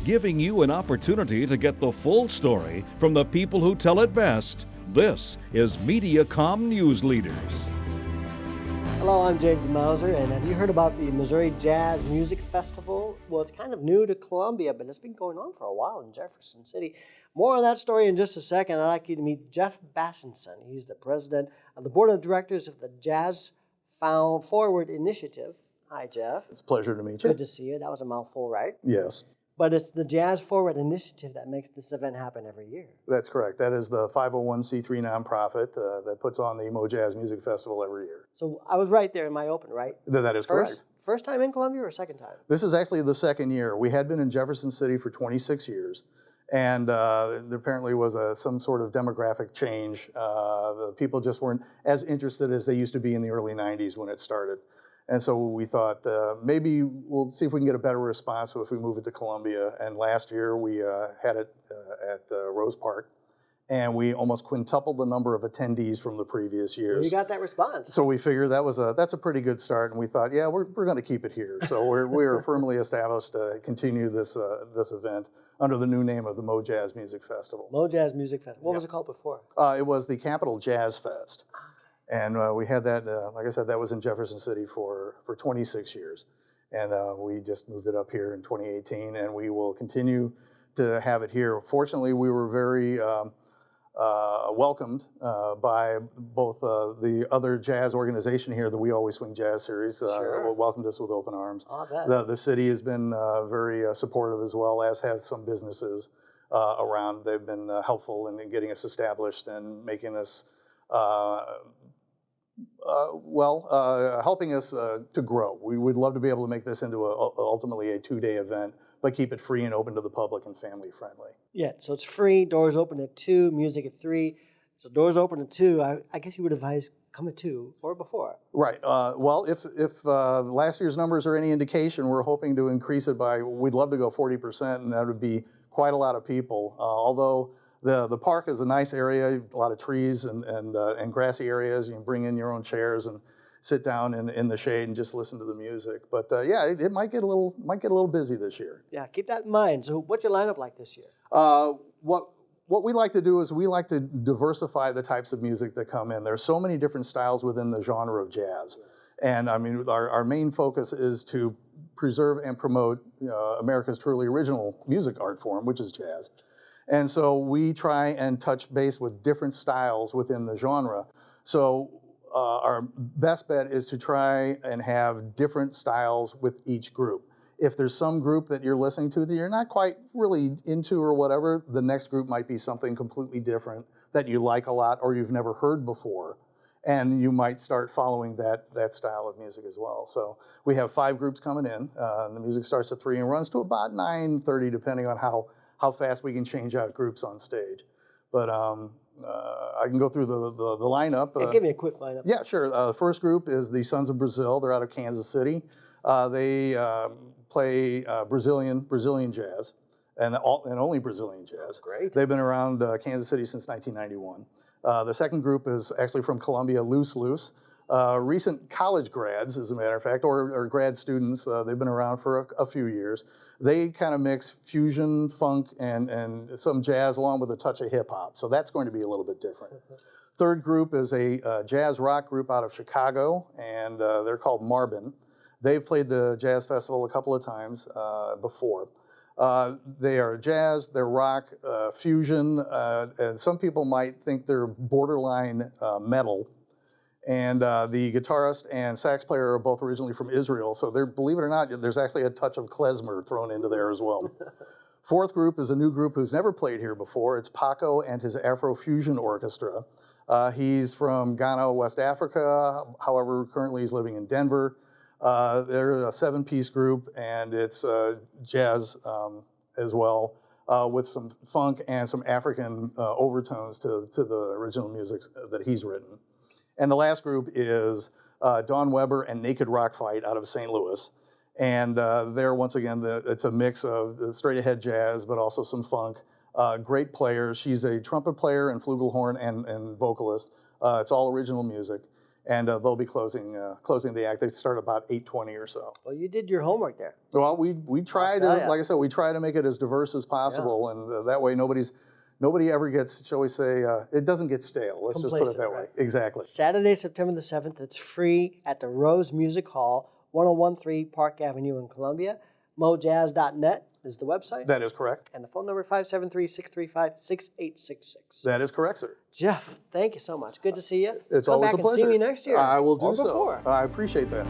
giving you an opportunity to get the full story from the people who tell it best. This is Mediacom Newsleaders. Hello, I'm James Mauser, and have you heard about the Missouri Jazz Music Festival? Well, it's kind of new to Columbia, but it's been going on for a while in Jefferson City. More on that story in just a second. I'd like you to meet Jeff Bassinson. He's the president of the board of directors of the Jazz Forward Initiative. Hi, Jeff. It's a pleasure to meet you. Good to see you. That was a mouthful, right? Yes. But it's the Jazz Forward Initiative that makes this event happen every year. That's correct. That is the 501c3 nonprofit that puts on the Mojos Music Festival every year. So I was right there in my open, right? That is correct. First time in Columbia or second time? This is actually the second year. We had been in Jefferson City for 26 years, and there apparently was some sort of demographic change. The people just weren't as interested as they used to be in the early 90s when it started. And so we thought maybe we'll see if we can get a better response if we move it to Columbia. And last year we had it at Rose Park, and we almost quintupled the number of attendees from the previous years. Well, you got that response. So we figured that's a pretty good start, and we thought, yeah, we're going to keep it here. So we're firmly established to continue this event under the new name of the Mojos Music Festival. Mojos Music Festival. What was it called before? It was the Capital Jazz Fest. And we had that, like I said, that was in Jefferson City for 26 years. And we just moved it up here in 2018, and we will continue to have it here. Fortunately, we were very welcomed by both the other jazz organization here, the We Always Swing Jazz Series, Sure. welcomed us with open arms. Oh, I bet. The city has been very supportive, as well as have some businesses around. They've been helpful in getting us established and making us helping us to grow. We would love to be able to make this into ultimately a two-day event, but keep it free and open to the public and family friendly. Yeah, so it's free, doors open at 2, music at 3. So doors open at 2, I guess you would advise come at 2 or before. Right. Well, if last year's numbers are any indication, we're hoping to increase it we'd love to go 40%, and that would be quite a lot of people. Although the park is a nice area, a lot of trees and grassy areas. You can bring in your own chairs and sit down in the shade and just listen to the music. But yeah, it might get a little busy this year. Yeah, keep that in mind. So what's your lineup like this year? What we like to do is we like to diversify the types of music that come in. There's so many different styles within the genre of jazz. And I mean, our main focus is to preserve and promote America's truly original music art form, which is jazz. And so we try and touch base with different styles within the genre. So our best bet is to try and have different styles with each group. If there's some group that you're listening to that you're not quite really into or whatever, the next group might be something completely different that you like a lot or you've never heard before. And you might start following that style of music as well. So we have 5 groups coming in. The music starts at 3 and runs to about 9:30, depending on how fast we can change out groups on stage. But I can go through the lineup. Yeah, give me a quick lineup. Yeah, sure. The first group is the Sons of Brazil. They're out of Kansas City. They play Brazilian jazz, and only Brazilian jazz. Great. They've been around Kansas City since 1991. The second group is actually from Columbia, Loose Loose. Recent college grads, as a matter of fact, or grad students. They've been around for a few years. They kind of mix fusion, funk, and some jazz along with a touch of hip hop. So that's going to be a little bit different. Third group is a jazz rock group out of Chicago, and they're called Marbin. They've played the Jazz Festival a couple of times before. They are jazz, they're rock, fusion, and some people might think they're borderline metal. And the guitarist and sax player are both originally from Israel, so believe it or not, there's actually a touch of klezmer thrown into there as well. Fourth group is a new group who's never played here before. It's Paco and his Afro-Fusion Orchestra. He's from Ghana, West Africa. However, currently he's living in Denver. They're a 7-piece group, and it's jazz as well, with some funk and some African overtones to the original music that he's written. And the last group is Dawn Weber and Naked Rock Fight out of St. Louis. And there, once again, it's a mix of straight-ahead jazz, but also some funk. Great players. She's a trumpet player and flugelhorn and vocalist. It's all original music. and they'll be closing the act. They start about 8:20 or so. Well, you did your homework there. Well, we try to, like I said, we try to make it as diverse as possible, and that way nobody ever gets, shall we say, it doesn't get stale. Let's just put it that way. Exactly. Saturday, September the 7th, it's free at the Rose Music Hall, 1013 Park Avenue in Columbia. Mojazz.net is the website. That is correct. And the phone number 573-635-6866. That is correct, sir. Jeff, thank you so much. Good to see you. It's Come always back a pleasure. and see me next year. I will do or so. before. I appreciate that.